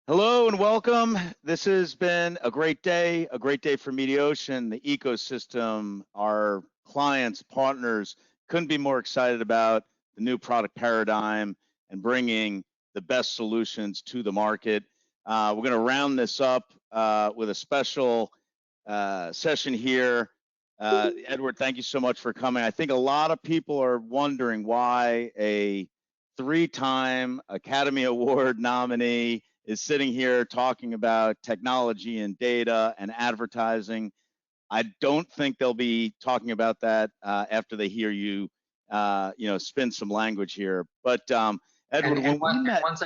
Hello and welcome. This has been a great day for Mediation, the ecosystem, our clients, partners. Couldn't be more excited about the new product paradigm and bringing the best solutions to the market. We're going to round this up with a special session here. Edward, thank you so much for coming. I think a lot of people are wondering why a 3-time Academy Award nominee is sitting here talking about technology and data and advertising. I don't think they'll be talking about that after they hear you, spin some language here. But Edward, when we met, once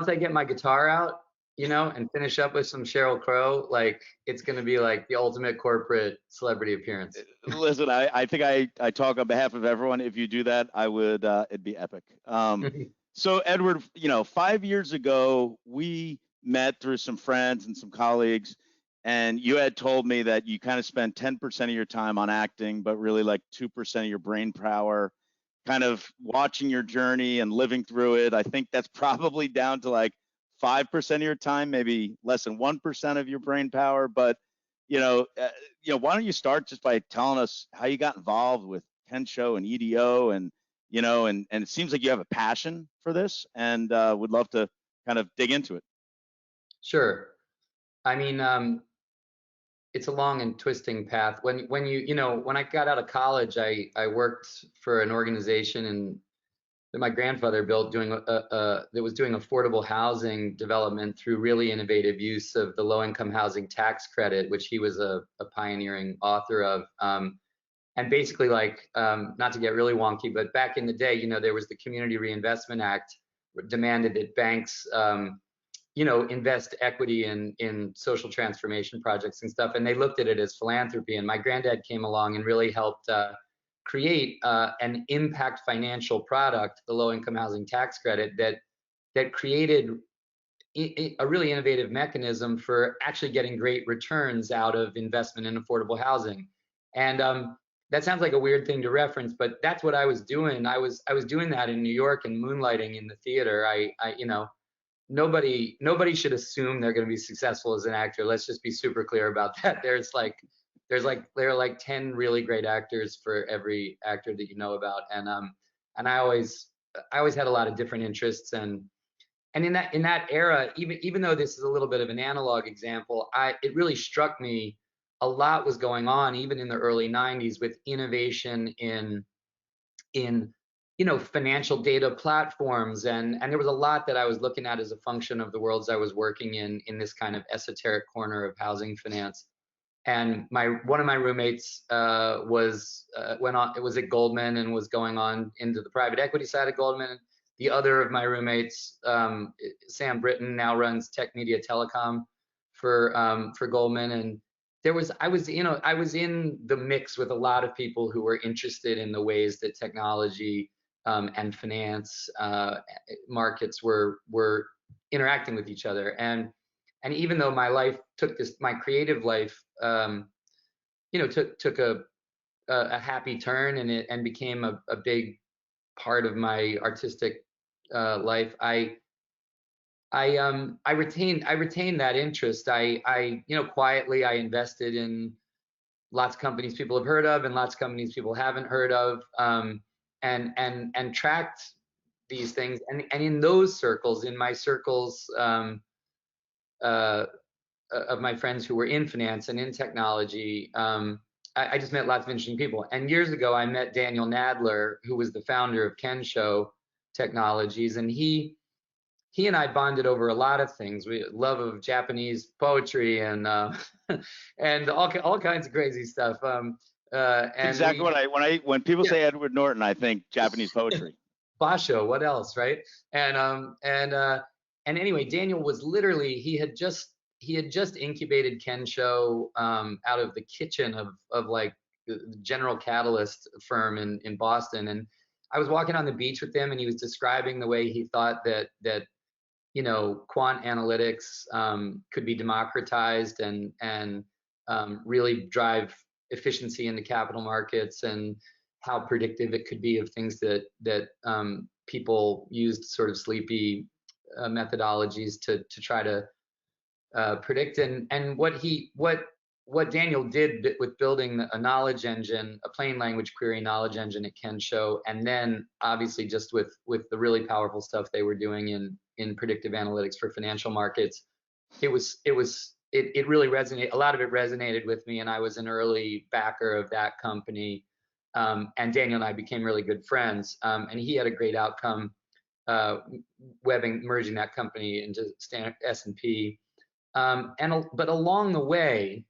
I get my guitar out, and finish up with some Sheryl Crow, like it's going to be like the ultimate corporate celebrity appearance. Listen, I think I talk on behalf of everyone. If you do that, I would. It'd be epic. So Edward, 5 years ago, we met through some friends and some colleagues, and you had told me that you kind of spend 10% of your time on acting, but really like 2% of your brain power, kind of watching your journey and living through it. I think that's probably down to like 5% of your time, maybe less than 1% of your brain power. But, why don't you start just by telling us how you got involved with Ken Show and EDO and it seems like you have a passion for this and would love to kind of dig into it. Sure. I mean, it's a long and twisting path. When I got out of college, I worked for an organization that my grandfather built that was doing affordable housing development through really innovative use of the low-income housing tax credit, which he was a pioneering author of. And basically, not to get really wonky, but back in the day, there was the Community Reinvestment Act demanded that banks, invest equity in social transformation projects and stuff. And they looked at it as philanthropy. And my granddad came along and really helped create an impact financial product, the low-income housing tax credit, that created a really innovative mechanism for actually getting great returns out of investment in affordable housing. And that sounds like a weird thing to reference, but that's what I was doing. I was doing that in New York and moonlighting in the theater. Nobody should assume they're going to be successful as an actor. Let's just be super clear about that. There are like 10 really great actors for every actor that you know about, and I always had a lot of different interests, and in that era, even though this is a little bit of an analog example, it really struck me a lot was going on even in the early 90s with innovation in financial data platforms, and there was a lot that I was looking at as a function of the worlds I was working in this kind of esoteric corner of housing finance. And one of my roommates was at Goldman and was going on into the private equity side of Goldman. The other of my roommates, Sam Britton, now runs Tech Media Telecom for Goldman. And I was in the mix with a lot of people who were interested in the ways that technology and finance markets were interacting with each other. And even though my life my creative life, took a happy turn and became a big part of my artistic life, I retained that interest. Quietly I invested in lots of companies people have heard of and lots of companies people haven't heard of, and tracked these things. And in those circles, in my circles of my friends who were in finance and in technology, I just met lots of interesting people. And years ago, I met Daniel Nadler, who was the founder of Ken Show Technologies, and he and I bonded over a lot of things. We love of Japanese poetry and and all kinds of crazy stuff. And exactly when people say Edward Norton, I think Japanese poetry. Basho, what else, right? And anyway, Daniel was literally he had just incubated Ken Show out of the kitchen of like the General Catalyst firm in Boston. And I was walking on the beach with him, and he was describing the way he thought that quant analytics could be democratized and really drive efficiency in the capital markets, and how predictive it could be of things that people used sort of sleepy methodologies to try to predict. And what Daniel did with building a knowledge engine, a plain language query knowledge engine at Kensho, and then obviously just with the really powerful stuff they were doing in predictive analytics for financial markets, it really resonated. A lot of it resonated with me, and I was an early backer of that company. And Daniel and I became really good friends. And he had a great outcome, merging that company into standard S&P. But along the way,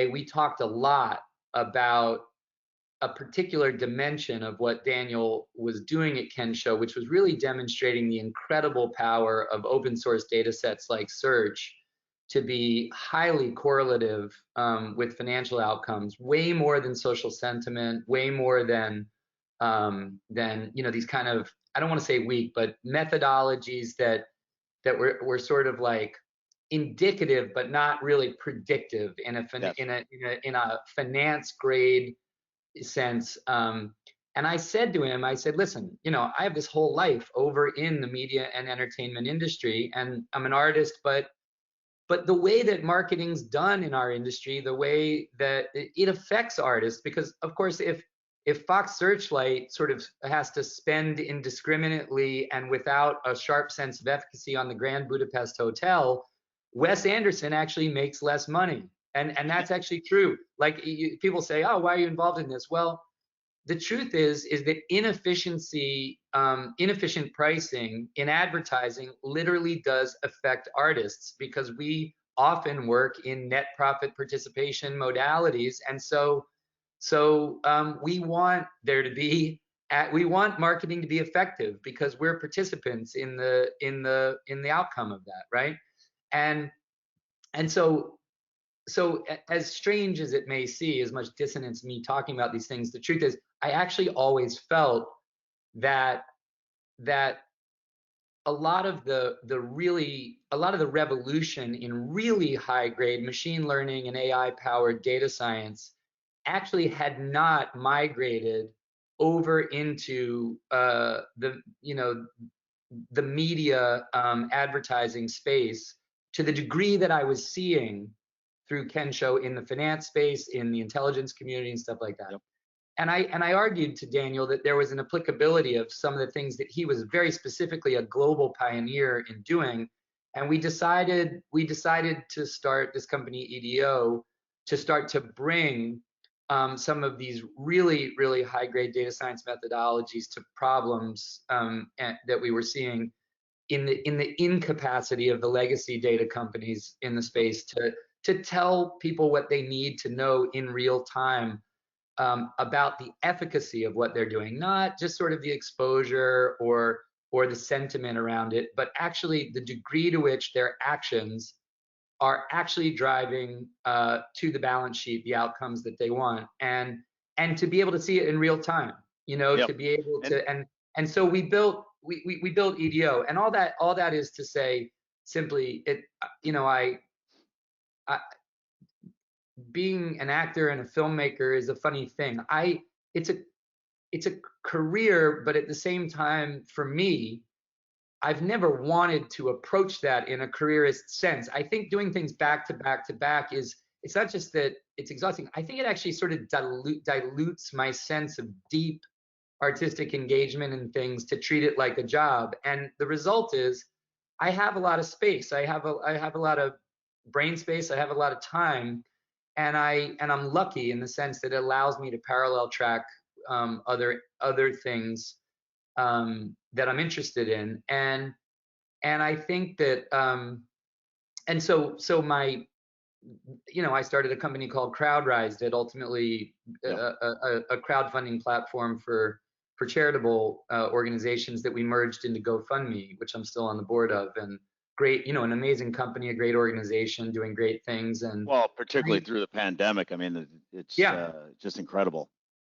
we talked a lot about a particular dimension of what Daniel was doing at Kensho, which was really demonstrating the incredible power of open source data sets like search to be highly correlative with financial outcomes, way more than social sentiment, way more than these kind of, I don't want to say weak, but methodologies that were sort of like indicative but not really predictive in a finance grade sense. And I said to him, I said, listen, I have this whole life over in the media and entertainment industry, and I'm an artist, but the way that marketing's done in our industry, the way that it affects artists, because of course, if Fox Searchlight sort of has to spend indiscriminately and without a sharp sense of efficacy on the Grand Budapest Hotel, Wes Anderson actually makes less money. And that's actually true. Like people say, oh, why are you involved in this? Well, the truth is that inefficient pricing in advertising literally does affect artists, because we often work in net profit participation modalities. And so we want we want marketing to be effective because we're participants in the outcome of that, right? And so as strange as it may seem, as much dissonance me talking about these things, the truth is I actually always felt that a lot of the revolution in really high grade machine learning and AI powered data science actually had not migrated over into the media advertising space to the degree that I was seeing through Kensho in the finance space, in the intelligence community, and stuff like that. Yep. And I argued to Daniel that there was an applicability of some of the things that he was very specifically a global pioneer in doing. And we decided to start this company EDO to start to bring some of these really, really high grade data science methodologies to problems that we were seeing in the incapacity of the legacy data companies in the space to tell people what they need to know in real time about the efficacy of what they're doing, not just sort of the exposure or the sentiment around it, but actually the degree to which their actions are actually driving to the balance sheet the outcomes that they want, and to be able to see it in real time, yep. To be able to and so we built EDO, and all that is to say simply being an actor and a filmmaker is a funny thing. It's a career, but at the same time, for me, I've never wanted to approach that in a careerist sense. I think doing things back to back to back it's not just that it's exhausting. I think it actually sort of dilutes my sense of deep artistic engagement in things to treat it like a job. And the result is I have a lot of space. I have a lot of brain space. I have a lot of time. And I'm lucky in the sense that it allows me to parallel track other things that I'm interested in, and I think that and so my I started a company called CrowdRise that ultimately a crowdfunding platform for charitable organizations that we merged into GoFundMe, which I'm still on the board of, and great, an amazing company, a great organization doing great things. And particularly through the pandemic, I mean, it's just incredible.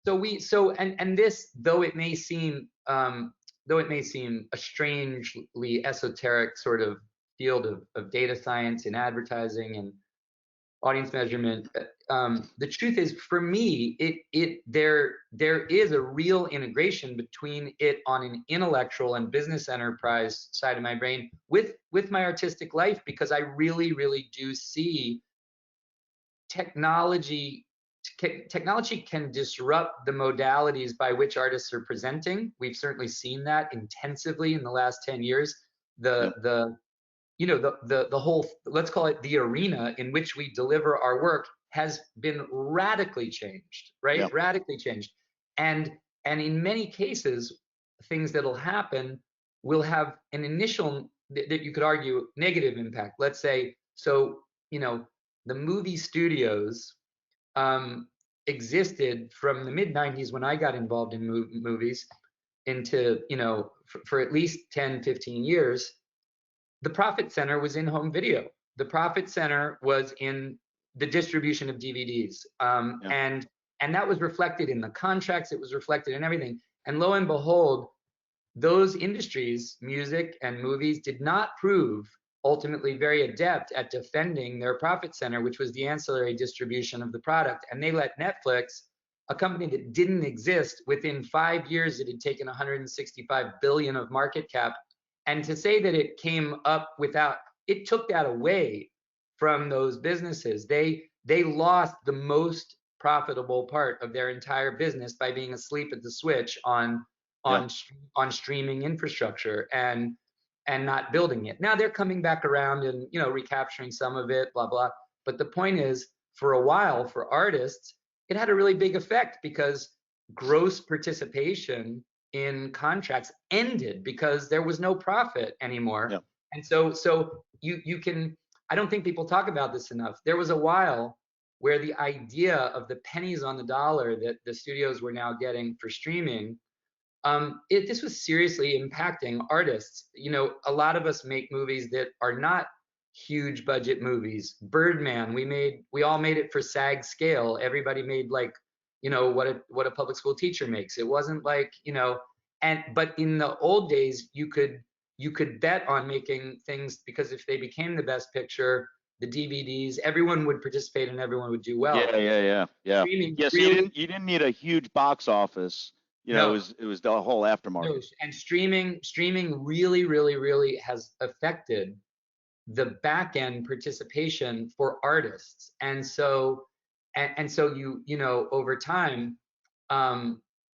So and this, though it may seem a strangely esoteric sort of field of data science and advertising, audience measurement. The truth is, for me, there is a real integration between it on an intellectual and business enterprise side of my brain with my artistic life, because I really do see technology. Technology can disrupt the modalities by which artists are presenting. We've certainly seen that intensively in the last 10 years. Yep. The you know the whole, let's call it, the arena in which we deliver our work has been radically changed, right? Yep. Radically changed. And in many cases, things that'll happen will have an initial, that you could argue, negative impact. Let's say, so, the movie studios existed from the mid 90s when I got involved in movies into, for at least 10, 15 years. The profit center was in home video. The profit center was in the distribution of DVDs. Yep. And that was reflected in the contracts. It was reflected in everything. And lo and behold, those industries, music and movies, did not prove ultimately very adept at defending their profit center, which was the ancillary distribution of the product. And they let Netflix, a company that didn't exist, within 5 years, it had taken 165 billion of market cap. And to say that it came up without, it took that away from those businesses. They lost the most profitable part of their entire business by being asleep at the switch on Yep. streaming infrastructure and not building it. Now they're coming back around and recapturing some of it, blah blah. But the point is, for a while, for artists, it had a really big effect because gross participation in contracts ended because there was no profit anymore. Yep. And so you can, I don't think people talk about this enough. There was a while where the idea of the pennies on the dollar that the studios were now getting for streaming, this was seriously impacting artists. A lot of us make movies that are not huge budget movies. Birdman, we all made it for SAG scale. Everybody made like, what a public school teacher makes. It wasn't like, but in the old days, you could bet on making things, because if they became the best picture, the DVDs, everyone would participate and everyone would do well. Yeah. Streaming Yeah. So really, you didn't need a huge box office. no. It was the whole aftermarket. No, and streaming really has affected the back end participation for artists. And so over time,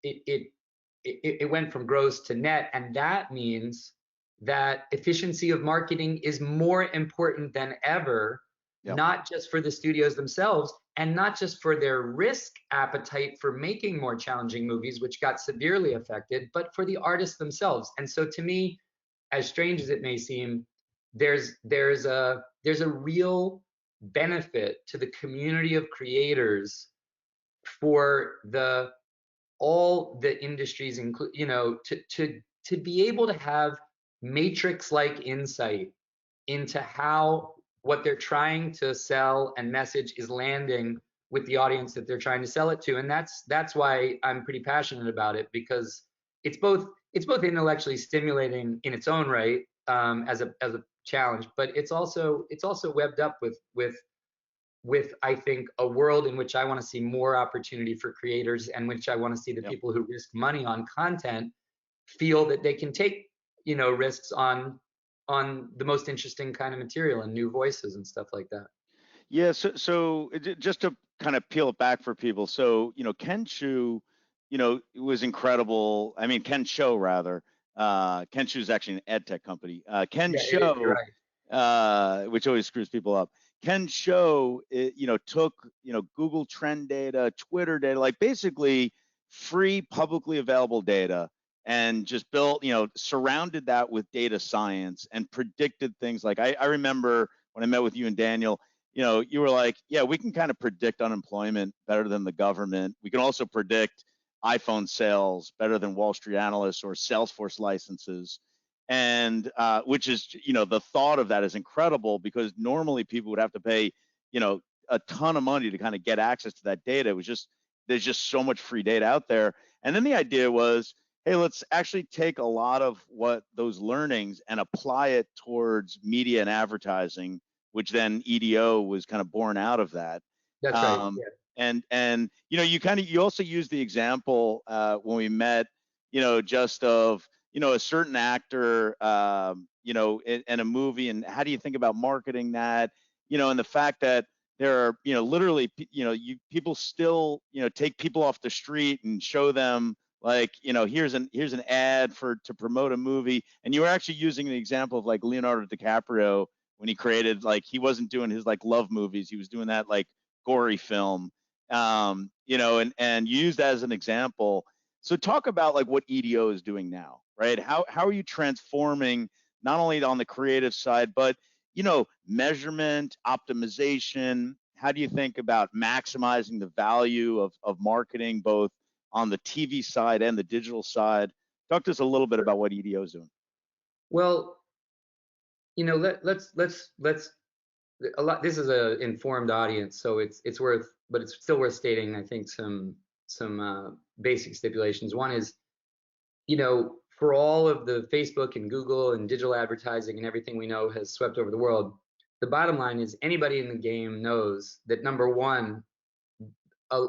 it went from gross to net, and that means that efficiency of marketing is more important than ever. Yep. Not just for the studios themselves, and not just for their risk appetite for making more challenging movies, which got severely affected, but for the artists themselves. And so to me, as strange as it may seem, there's a real benefit to the community of creators for all the industries, include, to be able to have matrix-like insight into how what they're trying to sell and message is landing with the audience that they're trying to sell it to. And that's why I'm pretty passionate about it, because it's both intellectually stimulating in its own right, as a challenge, but it's also webbed up with I think a world in which I want to see more opportunity for creators, and which I want to see the Yep. people who risk money on content feel that they can take risks on the most interesting kind of material and new voices and stuff like that. Yeah. So just to kind of peel it back for people. So, Ken Chu, was incredible. I mean, Ken Show rather. Ken Chu is actually an ed tech company. Ken Yeah, Show, right. which always screws people up. Ken Show, took, Google Trend data, Twitter data, like basically free publicly available data, and just built, surrounded that with data science and predicted things. Like I remember when I met with you and Daniel, you were like, yeah, we can kind of predict unemployment better than the government. We can also predict iPhone sales better than Wall Street analysts or Salesforce licenses. And which is, the thought of that is incredible, because normally people would have to pay, a ton of money to kind of get access to that data. There's just so much free data out there. And then the idea was, hey, let's actually take a lot of what those learnings and apply it towards media and advertising which then EDO was kind of born out of that. That's right. Um, Yeah. and you also use the example when we met, just of a certain actor, in a movie, and how do you think about marketing that, and the fact that there are literally people still take people off the street and show them, like, here's an ad to promote a movie, and you were actually using the example of like Leonardo DiCaprio when he created, like, he wasn't doing his like love movies, he was doing that like gory film, and you use that as an example. So talk about like what EDO is doing now, right? How are you transforming not only on the creative side, but measurement, optimization? How do you think about maximizing the value of marketing, both on the TV side and the digital side? Talk to us a little bit about what EDO is doing. Well, let's a lot. This is a informed audience, so it's worth, but it's still worth stating, I think, some basic stipulations. One is, for all of the Facebook and Google and digital advertising and everything we know has swept over the world, the bottom line is anybody in the game knows that, number one, uh,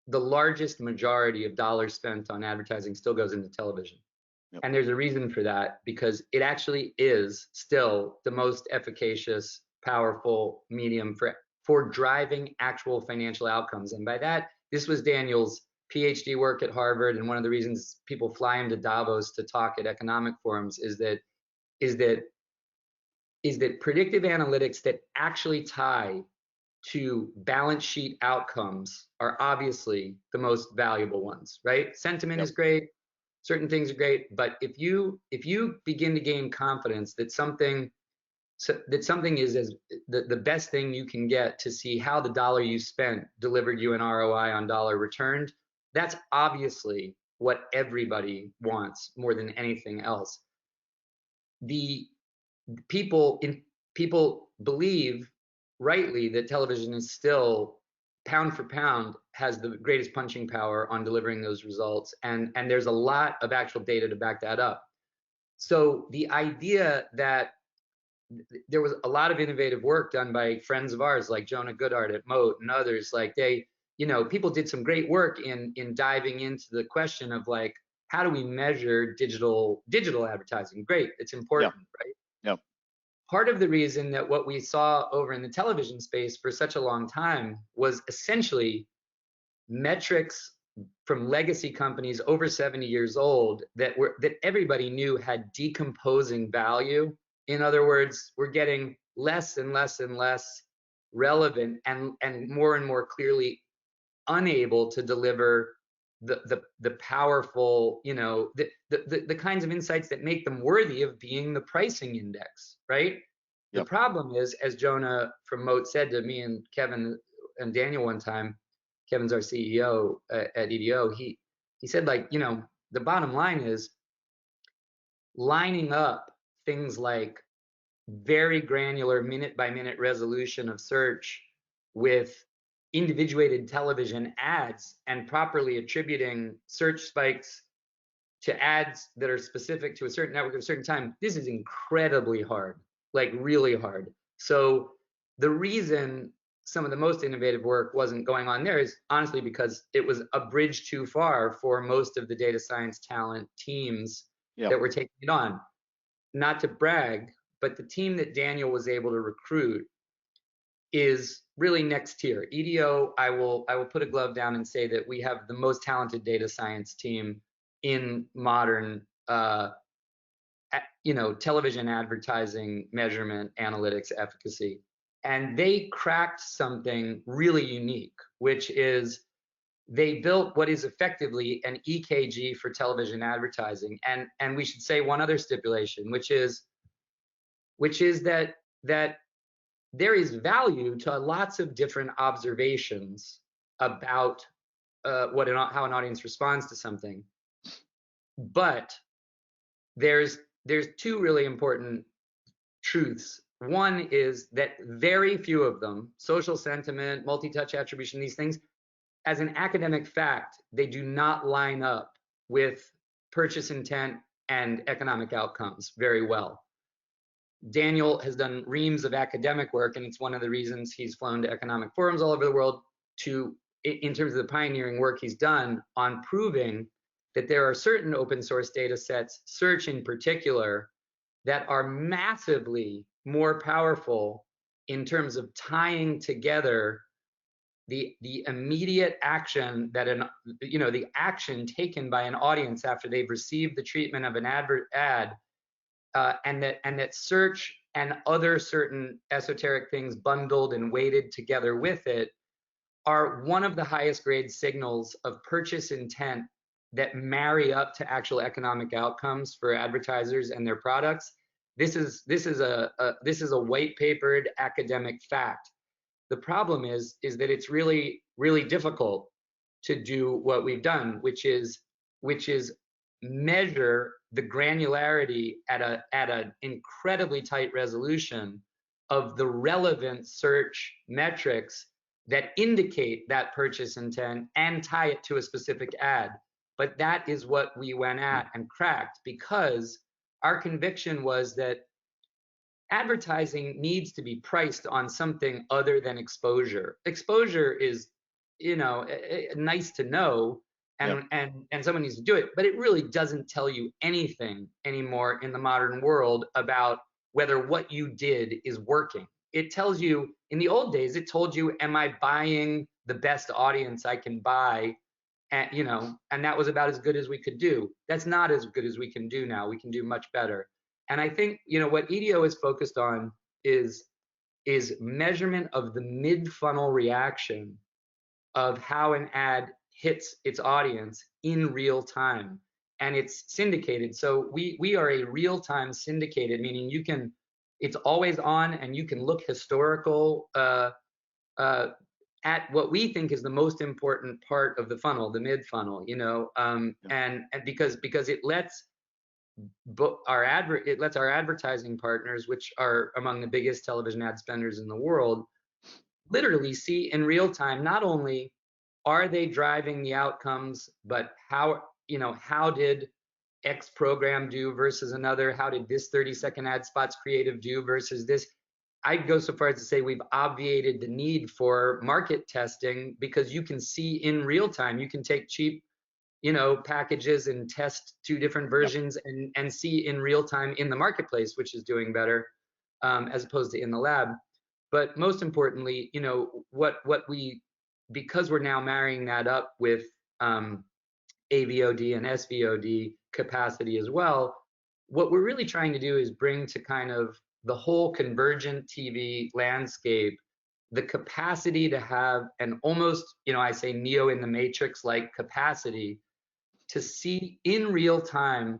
the largest majority of dollars spent on advertising still goes into television. Yep. And there's a reason for that, because it actually is still the most efficacious, powerful medium for driving actual financial outcomes. And by that, this was Daniel's PhD work at Harvard, and one of the reasons people fly him to Davos to talk at economic forums is that predictive analytics that actually tie to balance sheet outcomes are obviously the most valuable ones, right? Sentiment Yep. is great, certain things are great, but if you begin to gain confidence that something is as the best thing you can get to see how the dollar you spent delivered you an ROI on dollar returned, that's obviously what everybody wants more than anything else. The people believe rightly that television is still, pound for pound, has the greatest punching power on delivering those results, and there's a lot of actual data to back that up. So the idea that there was a lot of innovative work done by friends of ours like Jonah Goodhart at Moat and others, like people did some great work in diving into the question of, like, how do we measure digital advertising? Great, it's important, right? Yeah. Part of the reason that what we saw over in the television space for such a long time was essentially metrics from legacy companies over 70 years old that everybody knew had decomposing value. In other words, we're getting less and less and less relevant, and more clearly unable to deliver the powerful, the kinds of insights that make them worthy of being the pricing index, right? The Yep. problem is, as Jonah from Moat said to me and Kevin and Daniel one time, Kevin's our CEO at EDO, he said, like, the bottom line is lining up things like very granular minute by minute resolution of search with individuated television ads and properly attributing search spikes to ads that are specific to a certain network at a certain time. This is incredibly hard, like really hard. So the reason some of the most innovative work wasn't going on there is honestly because it was a bridge too far for most of the data science talent teams that were taking it on. Not to brag, but the team that Daniel was able to recruit is really next tier. EDO, I will put a glove down and say that we have the most talented data science team in modern television advertising measurement, analytics, efficacy. And they cracked something really unique, which is they built what is effectively an EKG for television advertising. And we should say one other stipulation, which is that there is value to lots of different observations about how an audience responds to something. But there's two really important truths. One is that very few of them, social sentiment, multi-touch attribution, these things, as an academic fact, they do not line up with purchase intent and economic outcomes very well. Daniel has done reams of academic work, and it's one of the reasons he's flown to economic forums all over the world to, in terms of the pioneering work he's done on proving that there are certain open source data sets, search in particular, that are massively more powerful in terms of tying together the immediate action that the action taken by an audience after they've received the treatment of an ad, and that search and other certain esoteric things bundled and weighted together with it are one of the highest grade signals of purchase intent that marry up to actual economic outcomes for advertisers and their products. This is a white papered academic fact. The problem is that it's really, really difficult to do what we've done, which is measure the granularity at an incredibly tight resolution of the relevant search metrics that indicate that purchase intent and tie it to a specific ad. But that is what we went at and cracked, because our conviction was that advertising needs to be priced on something other than exposure. Exposure is, nice to know, Yep. and someone needs to do it, but it really doesn't tell you anything anymore in the modern world about whether what you did is working. It tells you, in the old days, it told you, am I buying the best audience I can buy? And that was about as good as we could do. That's not as good as we can do now. We can do much better. And I think, what EDO is focused on is measurement of the mid-funnel reaction of how an ad hits its audience in real time. And it's syndicated. So we are a real-time syndicated, meaning it's always on, and you can look historical at what we think is the most important part of the funnel, the mid-funnel, Yep. and because it lets our advertising partners, which are among the biggest television ad spenders in the world, literally see in real time not only are they driving the outcomes, but how did X program do versus another? How did this 30-second ad spots creative do versus this? I'd go so far as to say we've obviated the need for market testing, because you can see in real time. You can take cheap packages and test two different Yep. versions and see in real time in the marketplace which is doing better, as opposed to in the lab. But most importantly, because we're now marrying that up with AVOD and SVOD capacity as well, what we're really trying to do is bring to kind of the whole convergent TV landscape the capacity to have an almost, I say Neo in the Matrix like capacity to see in real time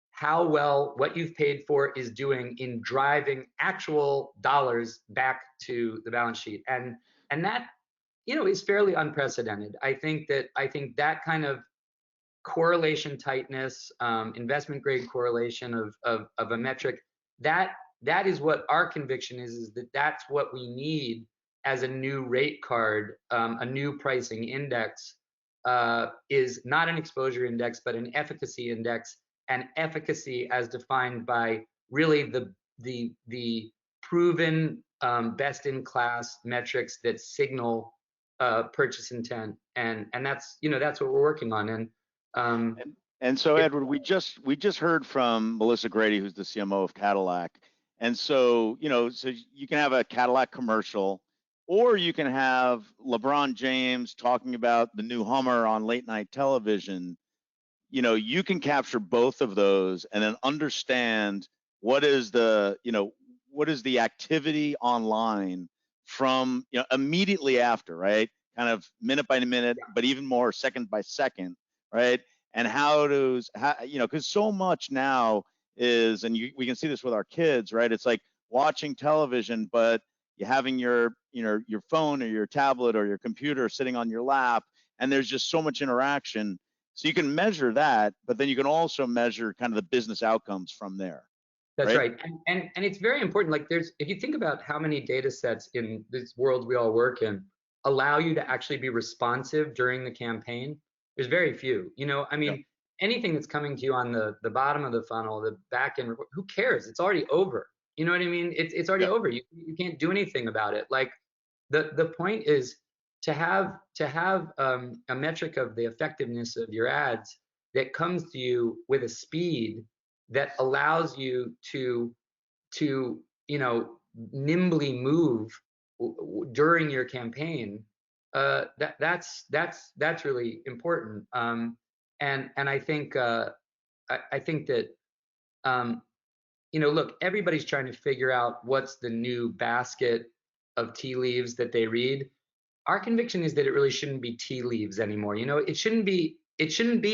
how well what you've paid for is doing in driving actual dollars back to the balance sheet. And that, is fairly unprecedented. I think that kind of correlation tightness, investment grade correlation of a metric, that is what our conviction is that that's what we need as a new rate card, a new pricing index, is not an exposure index, but an efficacy index, and efficacy as defined by really the proven best in class metrics that signal purchase intent, and that's what we're working on. And so, Edward, we just heard from Melissa Grady, who's the CMO of Cadillac. And so, so you can have a Cadillac commercial, or you can have LeBron James talking about the new Hummer on late night television. You can capture both of those and then understand what is the activity online from, immediately after, right? Kind of minute by minute, but even more second by second, right? And because so much now is, and we can see this with our kids, right? It's like watching television, but you're having your phone or your tablet or your computer sitting on your lap, and there's just so much interaction. So you can measure that, but then you can also measure kind of the business outcomes from there. That's right. And it's very important. Like if you think about how many data sets in this world we all work in allow you to actually be responsive during the campaign, there's very few. Anything that's coming to you on the bottom of the funnel, the back end, who cares? It's already over. You know what I mean? It's already Yep. over. You can't do anything about it. Like the point is to have a metric of the effectiveness of your ads that comes to you with a speed that allows you to nimbly move during your campaign. That's really important. And I think that look, everybody's trying to figure out what's the new basket of tea leaves that they read. Our conviction is that it really shouldn't be tea leaves anymore. It shouldn't be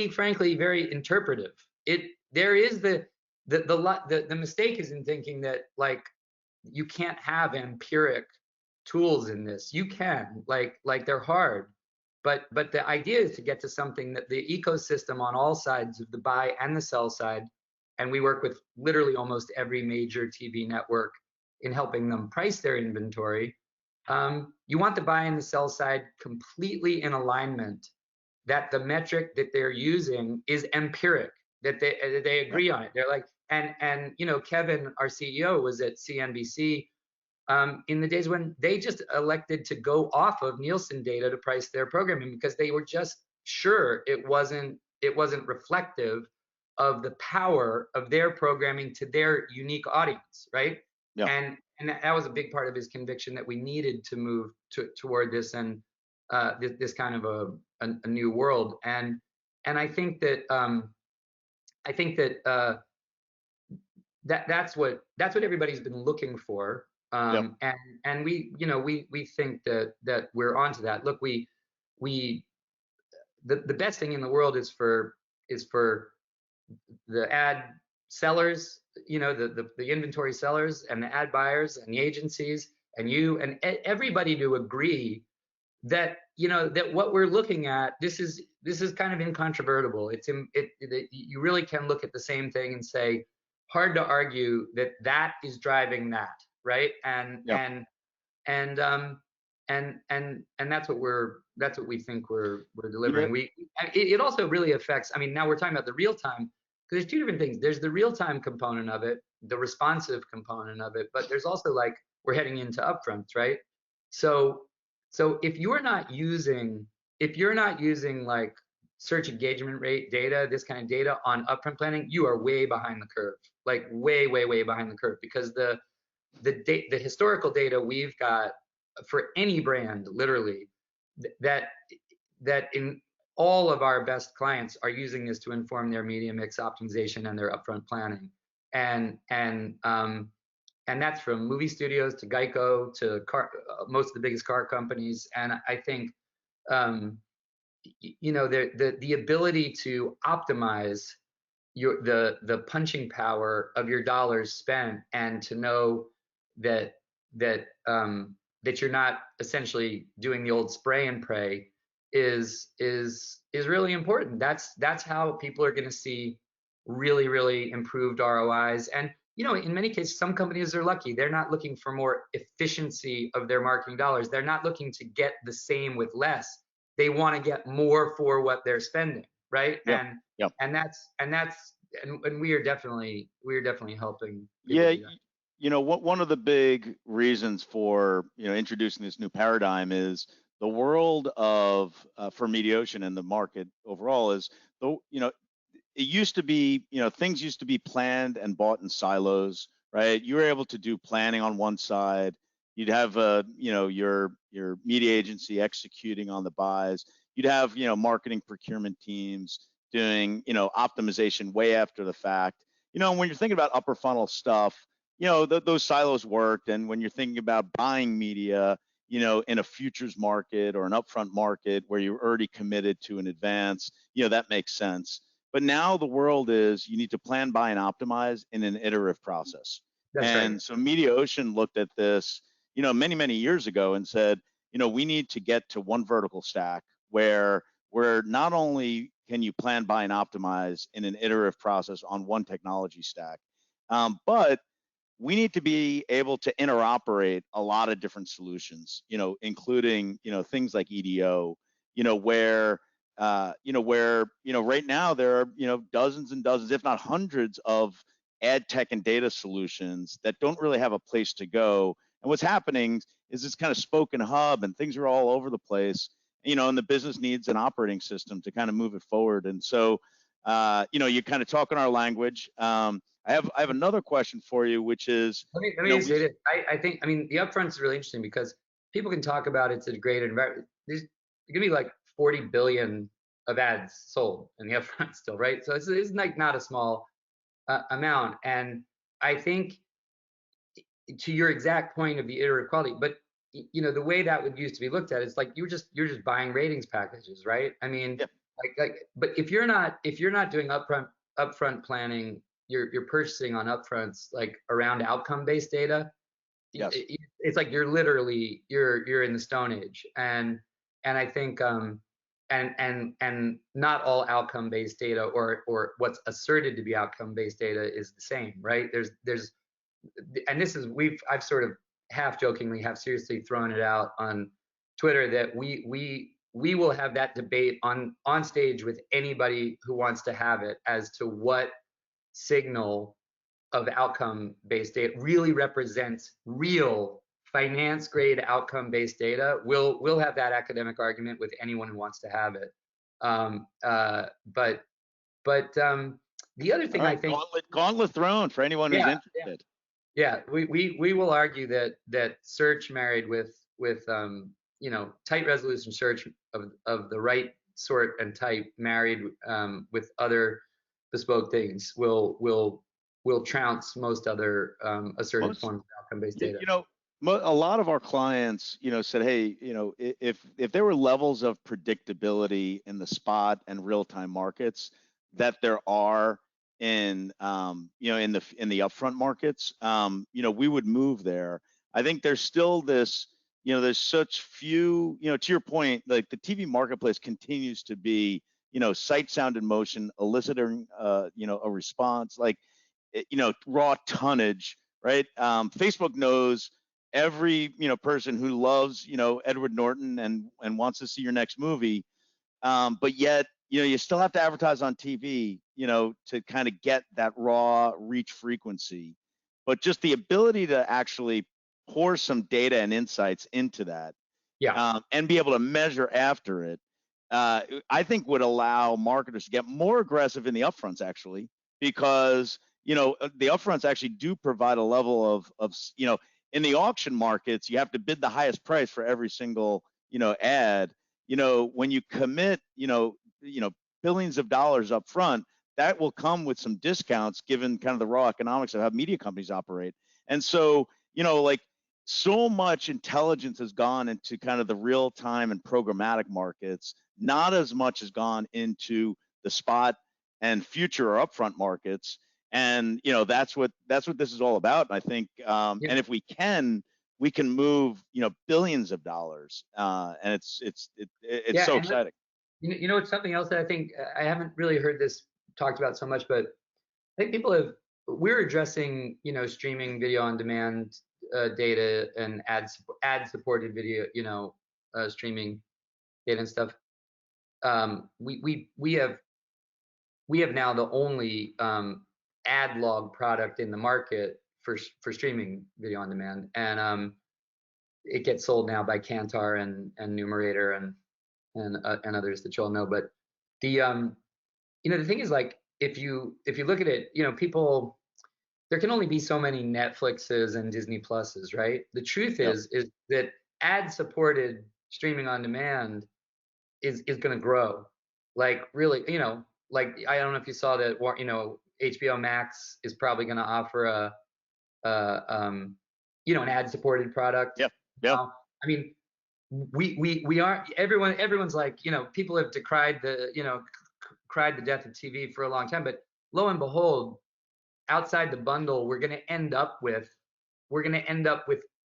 frankly very interpretive. There is the mistake is in thinking that like you can't have empiric tools in this. You can, like they're hard. But the idea is to get to something that the ecosystem on all sides of the buy and the sell side, and we work with literally almost every major TV network in helping them price their inventory. You want the buy and the sell side completely in alignment, that the metric that they're using is empiric, that they Yep. agree on it. They're like, and Kevin, our CEO, was at CNBC in the days when they just elected to go off of Nielsen data to price their programming because they were just sure it wasn't reflective of the power of their programming to their unique audience, right? Yep. And that was a big part of his conviction that we needed to move toward this and this kind of a new world. And I think that that's what everybody's been looking for. Yep. And we think that we're onto that. Look, we the best thing in the world is for the ad sellers, the inventory sellers and the ad buyers and the agencies and you and everybody to agree that what we're looking at, this is kind of incontrovertible. You really can look at the same thing and say, hard to argue that is driving that, right? And Yep. and and um and that's what we think we're Yeah. delivering. It also really affects. I mean, now we're talking about the real time, because there's two different things. There's the real time component of it, the responsive component of it, but there's also, like, we're heading into upfronts, right? So so if you're not using like search engagement rate data, this kind of data on upfront planning, you are way behind the curve, like way, way, way behind the curve, because the historical data we've got for any brand, literally, that that in all of our best clients are using this to inform their media mix optimization and their upfront planning. And that's from movie studios to Geico to most of the biggest car companies. And I think the ability to optimize the punching power of your dollars spent, and to know that that you're not essentially doing the old spray and pray is really important. That's how people are going to see really, really improved ROIs. And in many cases, some companies are lucky. They're not looking for more efficiency of their marketing dollars. They're not looking to get the same with less. They want to get more for what they're spending, right? Yep. Yep. And we are definitely helping people Yeah. do that. One of the big reasons for introducing this new paradigm is the world of for Mediation and the market overall is it used to be, things used to be planned and bought in silos, right? You were able to do planning on one side. You'd have, your media agency executing on the buys. You'd have, marketing procurement teams doing, optimization way after the fact. When you're thinking about upper funnel stuff, those silos worked. And when you're thinking about buying media, in a futures market or an upfront market where you're already committed to an advance, that makes sense. But now the world is you need to plan, buy, and optimize in an iterative process. That's right. And so MediaOcean looked at this, many, many years ago and said, we need to get to one vertical stack where not only can you plan, buy, and optimize in an iterative process on one technology stack, but we need to be able to interoperate a lot of different solutions, including, things like EDO, where right now there are, dozens and dozens, if not hundreds of ad tech and data solutions that don't really have a place to go. And what's happening is this kind of spoken hub, and things are all over the place, and the business needs an operating system to kind of move it forward. And so, you kind of talk in our language. I have another question for you, which is, Let me say this. I think, I mean, the upfront is really interesting because people can talk about it's a great environment. There's going to be like 40 billion of ads sold in the upfront still, right? So it's like not a small amount. And I think to your exact point of the iterative quality, but the way that would used to be looked at is like you're just buying ratings packages, right? I mean, yep, but if you're not doing upfront planning, you're purchasing on upfronts like around outcome-based data. yes, It's like you're in the Stone Age, and I think and not all outcome-based data or what's asserted to be outcome-based data is the same, right? There's and this is I've sort of half jokingly, half seriously thrown it out on Twitter that we will have that debate on stage with anybody who wants to have it as to what signal of outcome-based data really represents real finance grade outcome-based data. We'll have that academic argument with anyone who wants to have it. But the other all thing I right. think, Gauntlet thrown for anyone who's yeah, interested. yeah, we will argue that search married with tight resolution search of the right sort and type married with other bespoke things will trounce most other asserted Most, forms of outcome-based you, data. you know, a lot of our clients, said, hey, if there were levels of predictability in the spot and real-time markets that there are in the upfront markets, we would move there. I think there's still this, there's such few, to your point, like the TV marketplace continues to be, sight, sound, and motion, eliciting, a response, like, raw tonnage, right? Facebook knows every person who loves Edward Norton and wants to see your next movie, but yet you still have to advertise on TV to kind of get that raw reach frequency, but just the ability to actually pour some data and insights into that, Yeah, and be able to measure after it, I think would allow marketers to get more aggressive in the upfronts, actually, because the upfronts actually do provide a level of in the auction markets, you have to bid the highest price for every single ad. When you commit billions of dollars up front, that will come with some discounts given kind of the raw economics of how media companies operate. And so like, so much intelligence has gone into kind of the real time and programmatic markets, not as much has gone into the spot and future or upfront markets. And that's what this is all about. And I think, yeah, and if we can move billions of dollars, and it's yeah. so And exciting. it's something else that I think I haven't really heard this talked about so much, but I think we're addressing streaming video on demand data and ad supported video streaming data and stuff. We have now the only ad log product in the market for streaming video on demand, and it gets sold now by Kantar and Numerator and others that you all know. But the thing is, like, if you look at it, people, there can only be so many Netflixes and Disney Pluses, right? The truth Yep. is that ad supported streaming on demand is going to grow. Like, really, like, I don't know if you saw that, HBO Max is probably going to offer an ad supported product. Yep. Yep. I mean, we are, everyone's like, people have decried cried the death of TV for a long time, but lo and behold, outside the bundle, we're going to end up with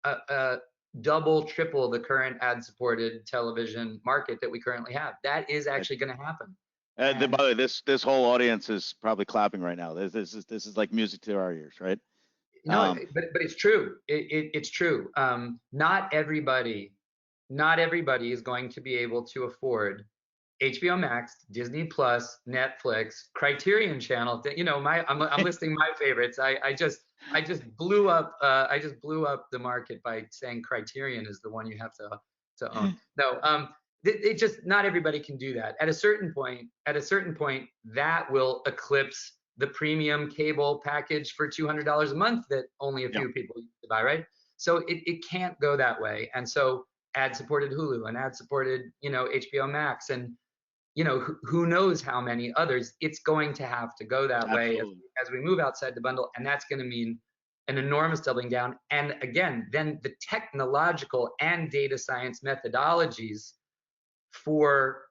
a double, triple the current ad-supported television market that we currently have. That is actually going to happen. By the way, this whole audience is probably clapping right now. This is like music to our ears, right? No, but it's true. It's true. Not everybody is going to be able to afford HBO Max, Disney Plus, Netflix, Criterion Channel. You know, I'm listing my favorites. I just blew up the market by saying Criterion is the one you have to own. No, it just not everybody can do that. At a certain point, that will eclipse the premium cable package for $200 a month that only a Yeah, few people used to buy, right? So it can't go that way. And so ad supported Hulu and ad supported, HBO Max and who knows how many others, it's going to have to go that way absolutely. as we move outside the bundle. And that's going to mean an enormous doubling down. And again, then the technological and data science methodologies for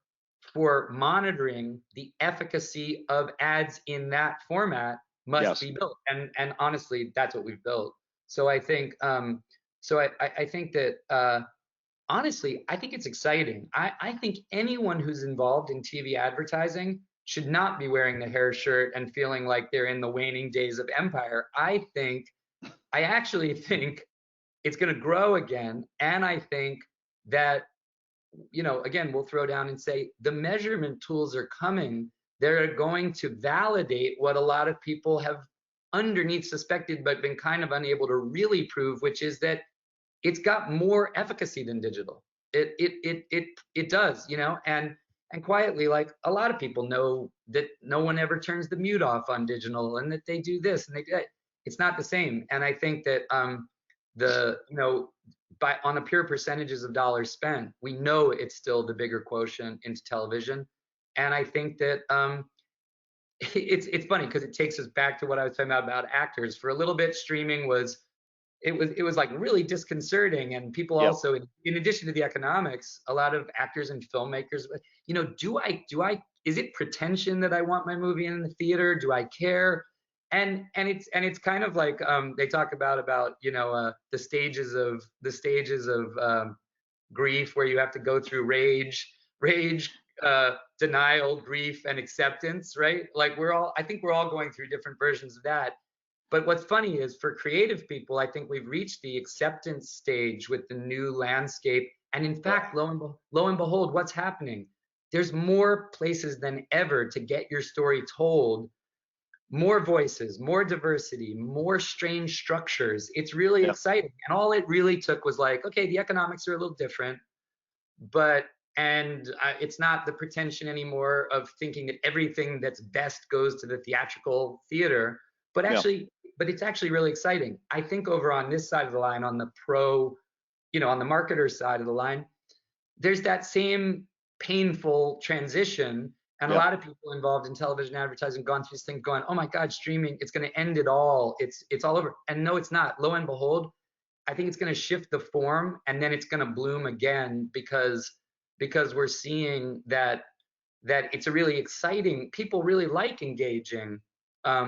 monitoring the efficacy of ads in that format must Yes, be built. And honestly, that's what we've built. So I think I think that honestly, I think it's exciting. I think anyone who's involved in TV advertising should not be wearing the hair shirt and feeling like they're in the waning days of empire. I actually think it's going to grow again. And I think that, again, we'll throw down and say the measurement tools are coming. They're going to validate what a lot of people have underneath suspected, but been kind of unable to really prove, which is that it's got more efficacy than digital. It does, and quietly, like a lot of people know that no one ever turns the mute off on digital, and that they do this and they do that. It's not the same. And I think that the by on the pure percentages of dollars spent, we know it's still the bigger quotient into television. And I think that it's funny because it takes us back to what I was talking about actors. For a little bit, streaming was it was like really disconcerting, and people yep. also, in addition to the economics, a lot of actors and filmmakers, is it pretension that I want my movie in the theater? Do I care? And it's kind of like they talk about the stages of grief, where you have to go through rage, denial, grief, and acceptance, right? Like I think we're all going through different versions of that. But what's funny is, for creative people, I think we've reached the acceptance stage with the new landscape. And in fact, lo and behold, what's happening? There's more places than ever to get your story told, more voices, more diversity, more strange structures. It's really Yeah, exciting. And all it really took was like, okay, the economics are a little different, but it's not the pretension anymore of thinking that everything that's best goes to the theatrical theater, but yeah, it's actually really exciting. I think over on this side of the line, on the on the marketer side of the line, there's that same painful transition. And a yeah. lot of people involved in television advertising gone through this thing going, oh my God, streaming, it's going to end it all. It's all over. And no, it's not. Lo and behold, I think it's going to shift the form, and then it's going to bloom again, because we're seeing that it's a really exciting. People really like engaging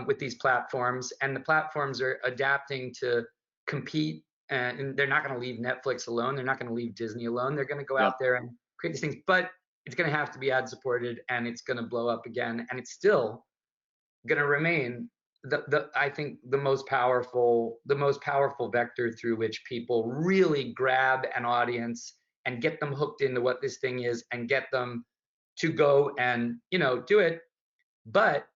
with these platforms, and the platforms are adapting to compete, and they're not going to leave Netflix alone. They're not going to leave Disney alone. They're going to go Yeah. out there and create these things, but it's going to have to be ad supported, and it's going to blow up again, and it's still going to remain I think the most powerful vector through which people really grab an audience and get them hooked into what this thing is, and get them to go and do it. But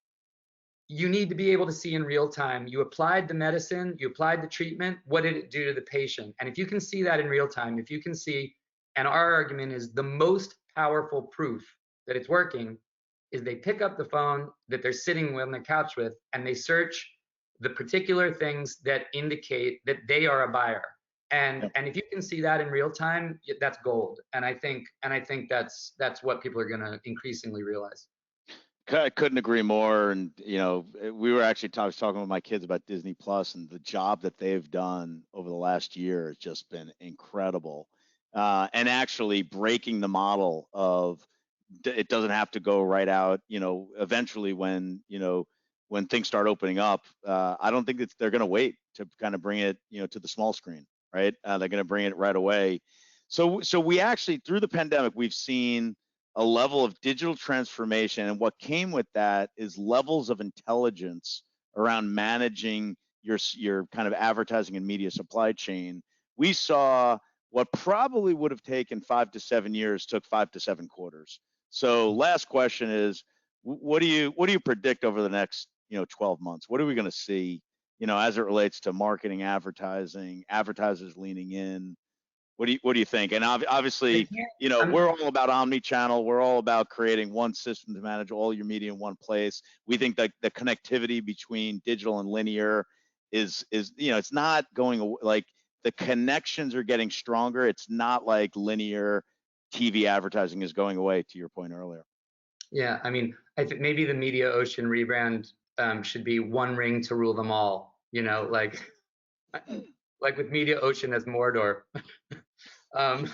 you need to be able to see in real time. You applied the medicine, you applied the treatment, what did it do to the patient? And if you can see that in real time, if you can see, and our argument is the most powerful proof that it's working is they pick up the phone that they're sitting on the couch with, and they search the particular things that indicate that they are a buyer. Yeah. And if you can see that in real time, that's gold. And I think that's what people are going to increasingly realize. I couldn't agree more. And we were actually I was talking with my kids about Disney Plus, and the job that they've done over the last year has just been incredible. And actually breaking the model of it doesn't have to go right out. Eventually, when things start opening up, I don't think they're going to wait to kind of bring it to the small screen, right? They're going to bring it right away. So we actually, through the pandemic, we've seen a level of digital transformation, and what came with that is levels of intelligence around managing your kind of advertising and media supply chain. We saw what probably would have taken 5 to 7 years took 5 to 7 quarters. So last question is, what do you predict over the next 12 months? What are we going to see, as it relates to marketing, advertising, advertisers leaning in? What do you think? And I obviously, can't, I'm, we're all about omni-channel. We're all about creating one system to manage all your media in one place. We think that the connectivity between digital and linear is it's not going away. Like, the connections are getting stronger. It's not like linear TV advertising is going away, to your point earlier. yeah, I mean, I think maybe the Media Ocean rebrand should be one ring to rule them all, like with Media Ocean as Mordor. um,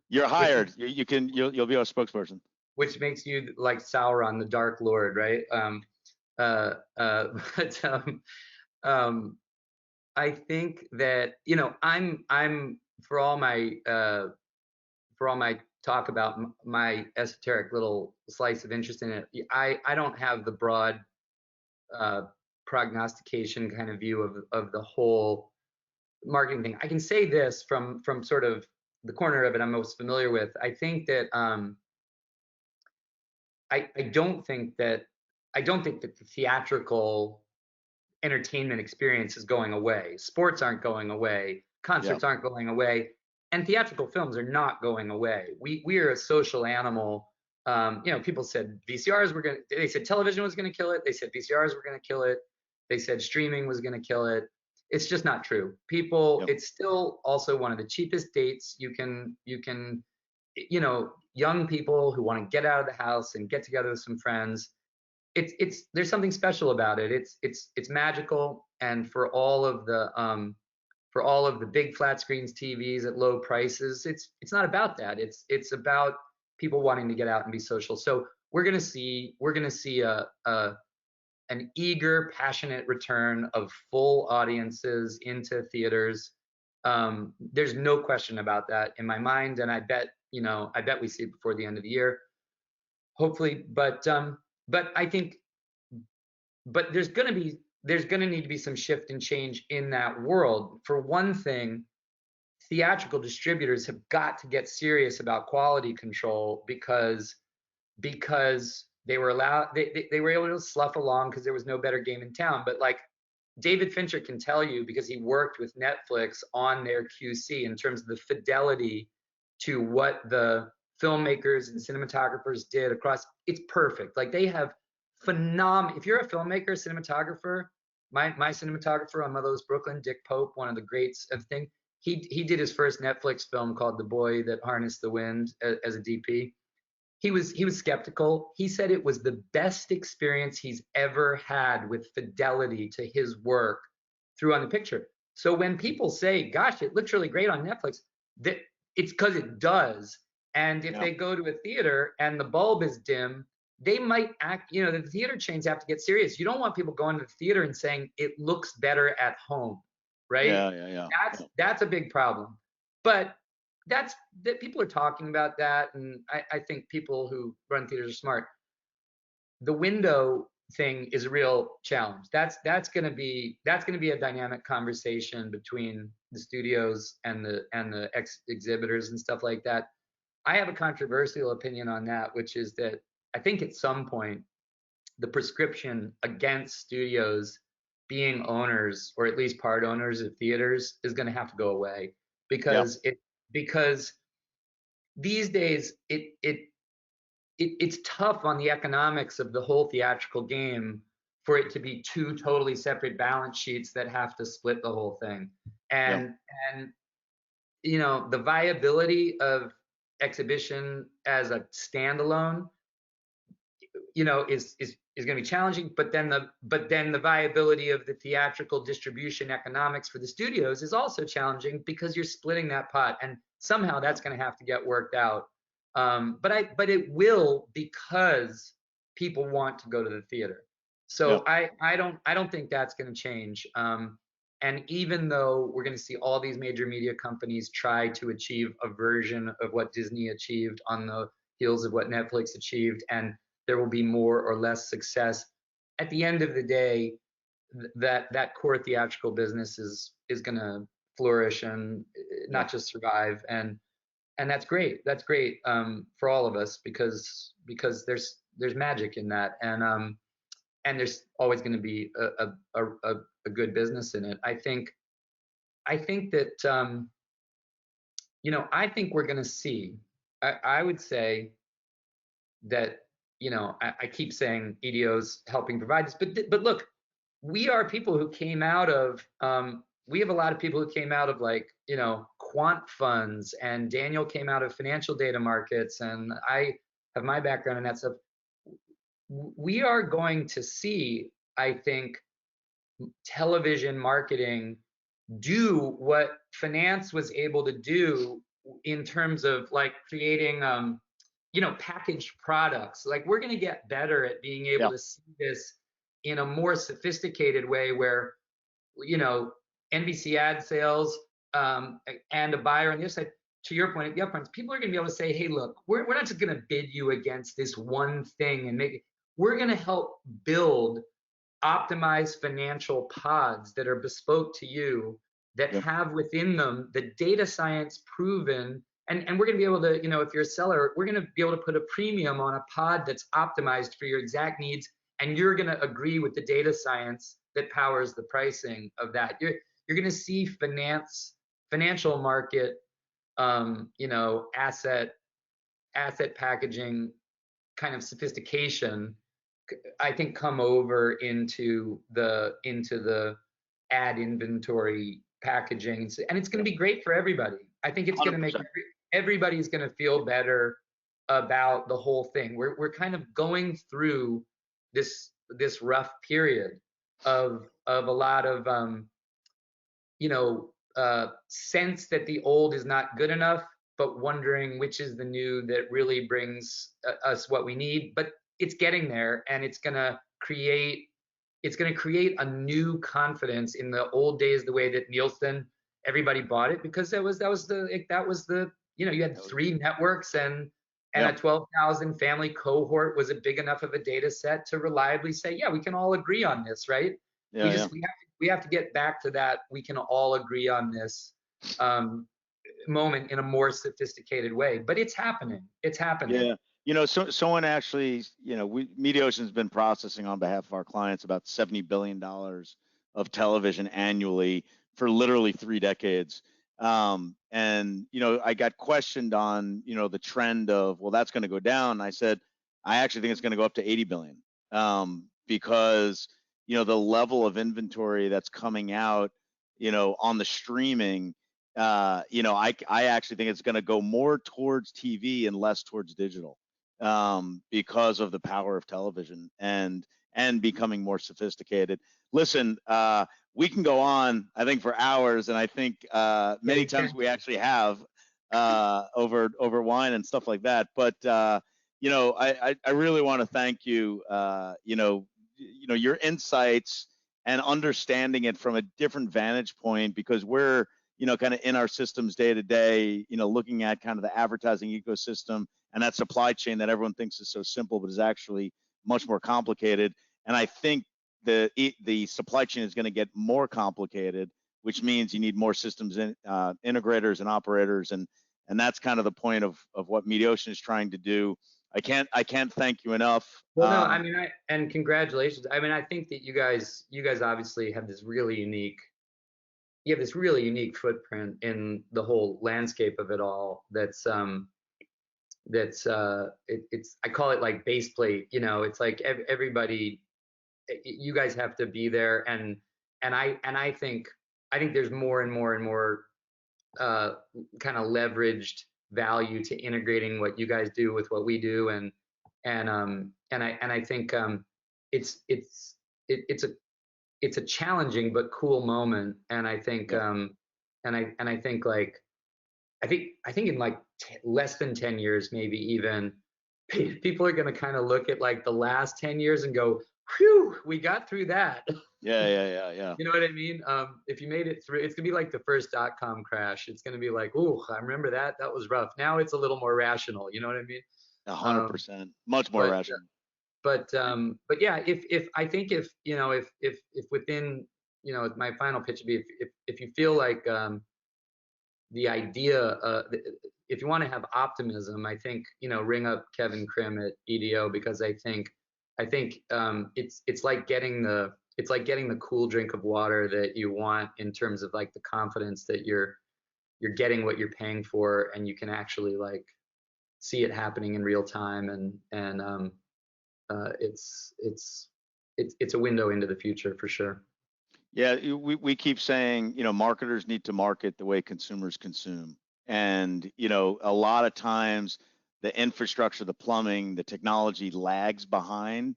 You're which hired. You'll be our spokesperson. which makes you like Sauron, the Dark Lord, right? But I think that I'm for all my talk about my esoteric little slice of interest in it. I don't have the broad uh, prognostication kind of view of the whole marketing thing. I can say this from sort of the corner of it I'm most familiar with. I think that I don't think that the theatrical entertainment experience is going away. Sports aren't going away. Yeah. Concerts aren't going away, and theatrical films are not going away. We are a social animal. People said VCRs were going. They said television was going to kill it. They said VCRs were going to kill it. They said streaming was going to kill it. It's just not true. People, Yep. it's still also one of the cheapest dates young people who want to get out of the house and get together with some friends. It's there's something special about it. It's magical, and for all of the big flat screens TVs at low prices, it's not about that. It's about people wanting to get out and be social. So we're gonna see an eager, passionate return of full audiences into theaters. There's no question about that in my mind, and I bet we see it before the end of the year, hopefully. But I think, but there's gonna need to be some shift and change in that world. For one thing, theatrical distributors have got to get serious about quality control because they were able to slough along because there was no better game in town. But like David Fincher can tell you, because he worked with Netflix on their QC in terms of the fidelity to what the filmmakers and cinematographers did across, it's perfect. Like they have phenomenal, if you're a filmmaker, cinematographer, my cinematographer on Melrose Brooklyn, Dick Pope, one of the greats of thing, he did his first Netflix film called The Boy That Harnessed the Wind as a DP. He was skeptical. He said it was the best experience he's ever had with fidelity to his work through on the picture. So when people say, "Gosh, it looks really great on Netflix," that it's because it does. And if Yeah. they go to a theater and the bulb is dim, they might act. The theater chains have to get serious. You don't want people going to the theater and saying it looks better at home, right? Yeah. Yeah. Yeah. That's a big problem. But that's that people are talking about that, and I think people who run theaters are smart. The window thing is a real challenge. That's going to be a dynamic conversation between the studios and the exhibitors and stuff like that. I have a controversial opinion on that, which is that I think at some point the prescription against studios being owners, or at least part owners of theaters, is going to have to go away, Yeah. because these days it's tough on the economics of the whole theatrical game for it to be two totally separate balance sheets that have to split the whole thing. Yeah. And the viability of exhibition as a standalone is going to be challenging. But then the viability of the theatrical distribution economics for the studios is also challenging, because you're splitting that pot, and somehow that's going to have to get worked out. But it will, because people want to go to the theater. Yeah. So I don't think that's going to change. And even though we're going to see all these major media companies try to achieve a version of what Disney achieved on the heels of what Netflix achieved, and there will be more or less success, at the end of the day, that core theatrical business is going to flourish and not just survive. And and that's great. That's great for all of us because there's magic in that, and there's always going to be a good business in it. I think that I think we're going to see. I would say that I keep saying EDO's helping provide this, but look, we are people who came out of we have a lot of people who came out of like quant funds, and Daniel came out of financial data markets, and I have my background in that stuff. We are going to see, I think, television marketing do what finance was able to do in terms of like creating packaged products. Like we're going to get better at being able Yeah. to see this in a more sophisticated way where NBC ad sales and a buyer on the other side, to your point, at the upfronts, people are going to be able to say, hey, look, we're not just going to bid you against this one thing and make it, we're going to help build optimized financial pods that are bespoke to you, that Yeah. have within them the data science proven, and we're going to be able to, if you're a seller, we're going to be able to put a premium on a pod that's optimized for your exact needs, and you're going to agree with the data science that powers the pricing of that. You're going to see financial market asset packaging kind of sophistication, I think, come over into the ad inventory packaging, and it's going Yeah. to be great for everybody. I think it's going to make 100%. everybody's going to feel better about the whole thing. We're kind of going through this rough period of a lot of sense that the old is not good enough, but wondering which is the new that really brings us what we need. But it's getting there, and it's gonna create a new confidence in the old days, the way that Nielsen, everybody bought it because that was the you had That was, 3 networks, and yeah. a 12,000 family cohort was a big enough of a data set to reliably say, yeah, we can all agree on this, right? Yeah. Yeah. We have to get back to that we can all agree on this um, moment in a more sophisticated way. But it's happening. It's happening. Yeah. So someone actually, Mediaocean's been processing on behalf of our clients about $70 billion of television annually for literally 3 decades. And I got questioned on, the trend of, well, that's going to go down. I said, I actually think it's going to go up to 80 billion. Because, the level of inventory that's coming out, on the streaming, I actually think it's going to go more towards TV and less towards digital, because of the power of television and becoming more sophisticated. Listen, we can go on, I think, for hours, and I think Yeah, many we times can. we actually have over wine and stuff like that. But I really want to thank you. Your insights and understanding it from a different vantage point, because we're kind of in our systems day to day, looking at kind of the advertising ecosystem and that supply chain that everyone thinks is so simple, but is actually much more complicated. And I think the supply chain is going to get more complicated, which means you need more systems integrators and operators, and that's kind of the point of what Mediaocean is trying to do. I can't thank you enough. Well, no, I mean, and congratulations. I mean, I think that you guys obviously have this really unique, footprint in the whole landscape of it all. It's I call it like base plate. It's like everybody, you guys have to be there, and I think there's more and more and more kind of leveraged value to integrating what you guys do with what we do, and I think it's a challenging but cool moment, and I think Yeah. and I think like I think in like less than 10 years, maybe even, people are going to kind of look at like the last 10 years and go, whew, we got through that. Yeah. Yeah. Yeah. Yeah. You know what I mean? If you made it through, it's gonna be like the first .com crash. It's gonna be like, ooh, I remember that. That was rough. Now it's a little more rational. You know what I mean? A hundred Um, percent. Much more but rational. but yeah, if I think if within, my final pitch would be, if you feel like the idea, if you want to have optimism, I think, ring up Kevin Krim at EDO, because I think it's like getting the cool drink of water that you want, in terms of like the confidence that you're getting what you're paying for, and you can actually like see it happening in real time, and it's a window into the future for sure. Yeah, we keep saying, marketers need to market the way consumers consume. And, a lot of times the infrastructure, the plumbing, the technology lags behind,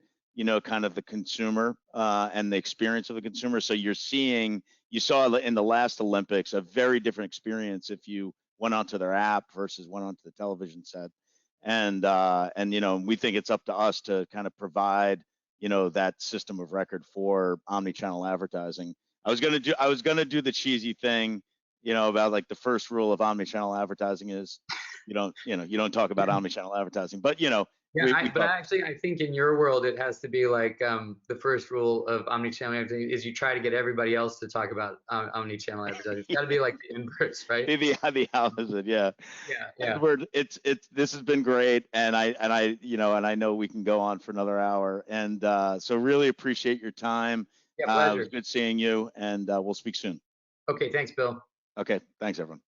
kind of the consumer and the experience of the consumer. So you saw in the last Olympics a very different experience if you went onto their app versus went onto the television set. And we think it's up to us to kind of provide that system of record for omni-channel advertising. I was gonna do the cheesy thing, about like the first rule of omni-channel advertising is you don't talk about omni-channel advertising. But Yeah, we but talk. actually, I think in your world, it has to be like, the first rule of omnichannel advertising is you try to get everybody else to talk about omnichannel advertising. It's got to be like the inverse, right? The opposite, yeah. Yeah, yeah. Edward, it's this has been great, and I know we can go on for another hour, and so really appreciate your time. Yeah, It was pleasure. good seeing you, and we'll speak soon. Okay, thanks, Bill. Okay, thanks everyone.